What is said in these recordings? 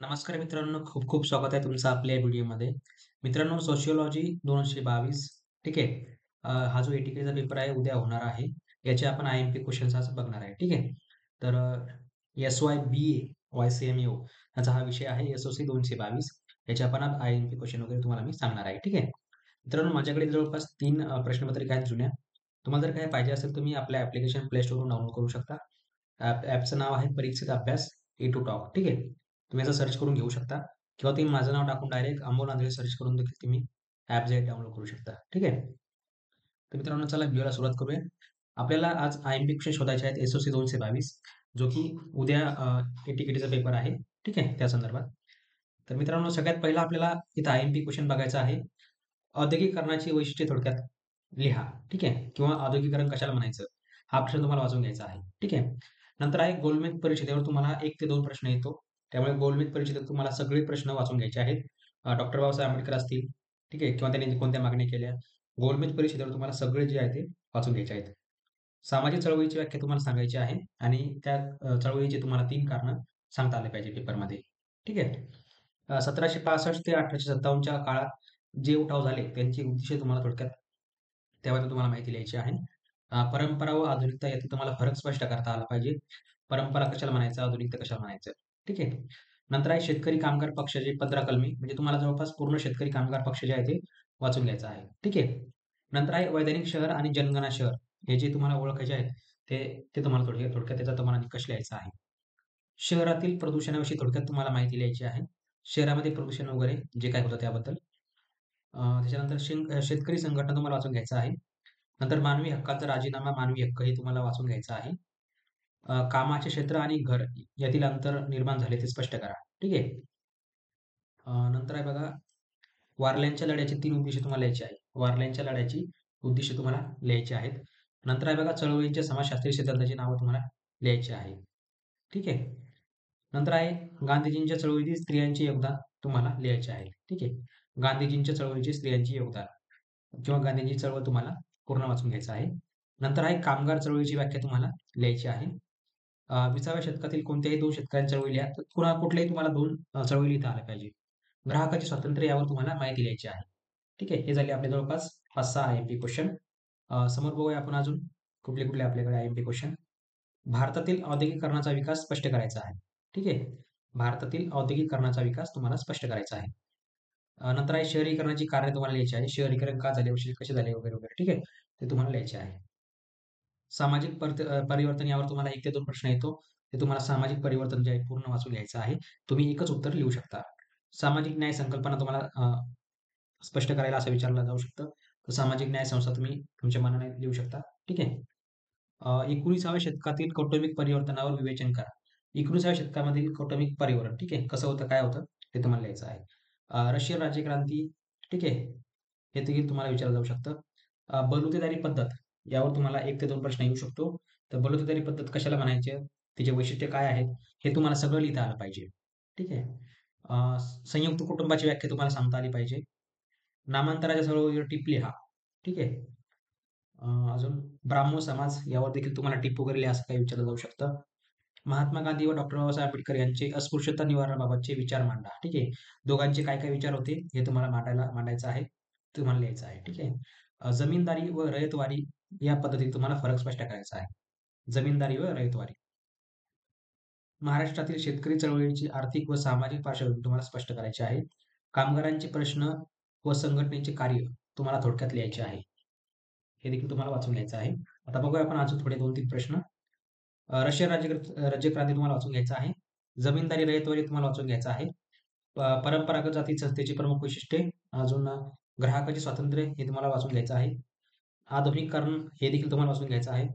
नमस्कार मित्रांनो, खूप खूप स्वागत आहे तुमचं आपल्या या व्हिडिओमध्ये. मित्रांनो, सोशिओलॉजी 222 ठीक आहे. हा जो एटीकेचा पेपर आहे उद्या होणार आहे. याचे आपण आय-एम-पी क्वेशन्स आज बघणार आहे. ठीक आहे. तर एस-वाय-बी-ए, वाय-सी-एम-ए-ओ याचा हा विषय आहे. एस-ओ-सी 222 याचे आपण आज आय-एम-पी क्वेशन वगैरे तुम्हाला मी सांगणार आहे. ठीक आहे. मित्रांनो, माझ्याकडे जवळपास 3 प्रश्नपत्रिका आहेत जुन्या. तुम्हाला जर काही पाहिजे असेल तुम्ही आपल्या ॲप्लिकेशन प्ले स्टोरवरून डाउनलोड करू शकता. ॲपचं नाव आहे परीक्षित अभ्यास ए टू टॉप. ठीक आहे. तुम्ही असं सर्च करून घेऊ शकता किंवा तुम्ही माझं नाव टाकून डायरेक्ट अमोल आंधळे सर्च करून देखील तुम्ही ॲप जे डाउनलोड करू शकता. ठीक आहे. तर मित्रांनो चला व्हिडिओला सुरुवात करूया. आपल्याला आज आय-एम-पी क्वेशन शोधायचे आहेत एस-ओ-सी 222 जो की उद्या ए-टी-के-टीचा पेपर आहे. ठीक आहे, त्या संदर्भात. तर मित्रांनो सगळ्यात पहिला आपल्याला इथं आय-एम-पी क्वेशन बघायचा आहे. औद्योगिकरणाची वैशिष्ट्ये थोडक्यात लिहा. ठीक आहे. किंवा औद्योगिकरण कशाला म्हणायचं? हा प्रश्न तुम्हाला वाचून घ्यायचा आहे. ठीक आहे. नंतर आहे गोलमेज परीक्षेवर तुम्हाला 1 ते 2 प्रश्न येतो. त्यामुळे गोलमेज परीक्षेत तुम्हाला सगळे प्रश्न वाचून घ्यायचे आहेत. डॉक्टर बाबासाहेब आंबेडकर असतील, ठीक आहे, किंवा त्यांनी कोणत्या मागण्या केल्या. गोलमेज परीक्षेवर तुम्हाला सगळे जे आहे ते वाचून घ्यायचे आहेत. सामाजिक चळवळीची व्याख्या तुम्हाला सांगायची आहे आणि त्या चळवळीची तुम्हाला 3 कारणं सांगता आले पाहिजे पेपरमध्ये. ठीक आहे. 1765 ते 1857च्या काळात जे उठाव झाले त्यांची उद्दिष्टे तुम्हाला थोडक्यात त्याबद्दल तुम्हाला माहिती लिहायची आहे. परंपरा व आधुनिकता यातील तुम्हाला फरक स्पष्ट करता आला पाहिजे. परंपरा कशाला म्हणायचं, आधुनिकता कशाला म्हणायचं. ठीक आहे. नंतर आहे शेतकरी कामगार पक्षाचे 15 कलमे म्हणजे तुम्हाला जवळपास पूर्ण शेतकरी कामगार पक्ष जे आहे ते वाचून घ्यायचं आहे. ठीक आहे. नंतर आहे वैधानिक शहर आणि जनगणना शहर हे जे तुम्हाला ओळखायचे आहेत ते ते तुम्हाला थोडक्यात थोडक्यात त्याचा तुम्हाला निकष लिहायचा आहे. शहरातील प्रदूषणाविषयी थोडक्यात तुम्हाला माहिती लिहायची आहे. शहरामध्ये प्रदूषण वगैरे जे काही होतं त्याबद्दल. त्याच्यानंतर शेतकरी संघटना तुम्हाला वाचून घ्यायचं आहे. नंतर मानवी हक्काचा राजीनामा, मानवी हक्क हे तुम्हाला वाचून घ्यायचं आहे. कामाचे क्षेत्र आणि घर यातील अंतर निर्माण झाले ते स्पष्ट करा. ठीक आहे. नंतर आहे बघा वारल्यांच्या लढ्याची 3 उद्दिष्टे तुम्हाला लिहायची आहे. वारल्यांच्या लढ्याची उद्दिष्टे तुम्हाला लिहायची आहेत. नंतर आहे बघा चळवळींच्या समाजशास्त्रीय सिद्धांताची नावं तुम्हाला लिहायची आहे. ठीक आहे. नंतर आहे गांधीजींच्या चळवळीतील स्त्रियांचे योगदान तुम्हाला लिहायचे आहे. ठीक आहे. गांधीजींच्या चळवळीचे स्त्रियांचे योगदान किंवा गांधीजी चळवळ तुम्हाला पूर्ण वाचून घ्यायचं आहे. नंतर आहे कामगार चळवळीची व्याख्या तुम्हाला लिहायची आहे. 20व्या शतकातील कोणत्याही 2 शेतकऱ्यांच्या चळवळी लिहा. तर कुठल्याही तुम्हाला 2 चळवळी लिहिता आल्या पाहिजे. ग्राहकाचे स्वातंत्र्य यावर तुम्हाला माहिती लिहायची आहे. ठीक आहे. हे झाले आपले जवळपास 5-6 आय-एम-पी क्वेशन. समोर बघूया आपण अजून कुठले आपल्याकडे आय-एम-पी क्वेशन. भारतातील औद्योगिकरणाचा विकास स्पष्ट करायचा आहे. ठीक आहे. भारतातील औद्योगिकरणाचा विकास तुम्हाला स्पष्ट करायचा आहे. नंतर आहे शहरीकरणाची कारणे तुम्हाला लिहायची आहे. शहरीकरण का झाले, कसे झाले वगैरे, वगैरे. ठीक आहे. ते तुम्हाला लिहायचे आहे. सामाजिक परिवर्तन यावर तुम्हाला 1 ते 2 प्रश्न येतो. ते तुम्हाला सामाजिक परिवर्तन जे आहे पूर्ण वाचून घ्यायचं आहे. तुम्ही एकच उत्तर लिहू शकता. सामाजिक न्याय संकल्पना तुम्हाला स्पष्ट करायला असं विचारलं जाऊ शकतं. तर सामाजिक न्याय संस्था तुम्ही तुमच्या मनाने लिहू शकता. ठीक आहे. 19व्या शतकातील कौटुंबिक परिवर्तनावर विवेचन करा. 19व्या शतकामधील कौटुंबिक परिवर्तन, ठीक आहे. कसं होतं, काय होतं ते तुम्हाला लिहायचं आहे. रशियन राज्यक्रांती, ठीक आहे. हे देखील तुम्हाला विचारलं जाऊ शकतं. बलुतेदारी पद्धत यावर तुम्हाला 1 ते 2 प्रश्न येऊ शकतो. तर बलुतेदारी पद्धत कशाला म्हणायचे? तिचे वैशिष्ट्य काय आहेत? हे तुम्हाला सगळं लिहिता आलं पाहिजे. ठीक आहे. संयुक्त कुटुंबाची व्याख्या तुम्हाला सांगता आली पाहिजे. नामांतराच्या सर्व टिप लिहा. ठीक आहे. अजून ब्राह्मो समाज यावर देखील तुम्हाला टिप वगैरे लिहा असं काही विचारलं जाऊ शकतं. महात्मा गांधी व डॉक्टर बाबासाहेब आंबेडकर यांचे अस्पृश्यता निवारणाबाबतचे विचार मांडा. ठीक आहे. दोघांचे काय-काय विचार होते हे तुम्हाला मांडायचं आहे. तुम्हाला लिहायचं आहे. ठीक आहे. जमीनदारी व रयतवारी या पद्धतीत तुम्हाला फरक स्पष्ट करायचा आहे. जमीनदारी व रयतवारी. महाराष्ट्रातील शेतकरी चळवळीची आर्थिक व सामाजिक पार्श्वभूमी तुम्हाला स्पष्ट करायची आहे. कामगारांचे प्रश्न व संघटनेचे कार्य तुम्हाला थोडक्यात लिहायचे आहे. हे देखील तुम्हाला वाचून घ्यायचं आहे. आता बघूया आपण अजून थोडे 2-3 प्रश्न. रशियन राज्यक्रांती तुम्हाला वाचून घ्यायचं आहे. जमीनदारी रयतवारी तुम्हाला वाचून घ्यायचं आहे. परंपरागत जाती संस्थेची प्रमुख वैशिष्ट्ये, अजून ग्राहकाचे स्वातंत्र्य हे तुम्हाला वाचून घ्यायचं आहे. आधुनिकीकरण हे देखील तुम्हाला वाचून घ्यायचं आहे.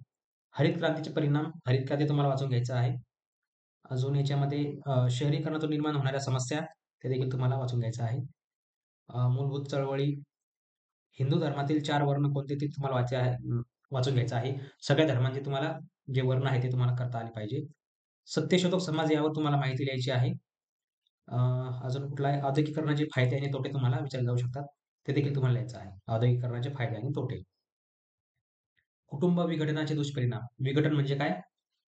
हरित क्रांतीचे परिणाम, हरित क्रांती तुम्हाला वाचून घ्यायचं आहे. अजून याच्यामध्ये शहरीकरणातून निर्माण होणाऱ्या समस्या ते देखील तुम्हाला वाचून घ्यायचं आहे. मूलभूत चळवळी, हिंदू धर्मातील 4 वर्ण कोणते ते तुम्हाला वाचून घ्यायचं आहे. सगळ्या धर्मांचे तुम्हाला जे वर्ण आहे ते तुम्हाला करता आले पाहिजे. सत्यशोधक समाज यावर तुम्हाला माहिती लिहायची आहे. अ, अजून कुठला आहे औद्योगिकरणाचे फायदे आणि तोटे तुम्हाला विचारले जाऊ शकतात. ते देखील तुम्हाला लिहायचं आहे. औद्योगिकरणाचे फायदे आणि तोटे. कुटुंब विघटनाचे दुष्परिणाम. विघटन म्हणजे काय?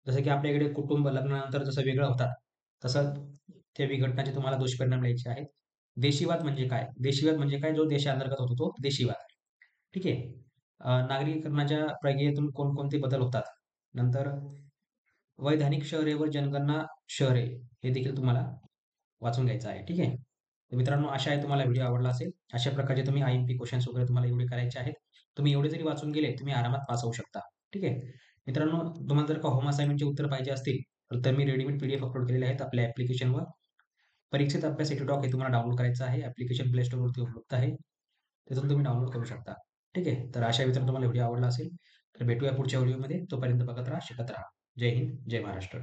जसं की आपल्या इकडे कुटुंब लग्नानंतर जसं वेगळं होतात, तसं त्या विघटनाचे तुम्हाला दुष्परिणाम लिहायचे आहेत. देशीवाद म्हणजे काय? देशीवाद म्हणजे काय? जो देशांतर्गत होतो तो देशीवाद. ठीक आहे. नागरीकरणाच्या प्रक्रियेतून कोणकोणते बदल होतात? नंतर वैधानिक शहरे व जनगणना शहरे हे देखील तुम्हाला वाचून घ्यायचं आहे. ठीक आहे. तर मित्रांनो अशा आहे तुम्हाला व्हिडिओ आवडला असेल. अशा प्रकारचे तुम्ही आय-एम-पी क्वेशन्स वगैरे तुम्हाला एवढे करायचे आहेत. तुम्ही एवढे जरी वाचून गेले, तुम्ही आरामात पास होऊ शकता. ठीक आहे. मित्रांनो तुम्हाला जर का होम असाइनमेंटचे उत्तर पाहिजे असतील, तर मी रेडीमेड पी अपलोड केलेले आहेत आपल्या ॲप्लिकेशनवर. परीक्षेत अभ्यास एटीटॉक हे तुम्हाला डाउनलोड करायचं आहे. ॲप्लिकेशन प्ले स्टोअरवरती उपलब्ध आहे. त्यातून तुम्ही डाउनलोड करू शकता. ठीक आहे. तर अशा मित्रांनो तुम्हाला व्हिडिओ आवडला असेल, तर भेटूया पुढच्या व्हिडिओमध्ये. तोपर्यंत बघत राहा, शिकत राहा. जय हिंद, जय महाराष्ट्र.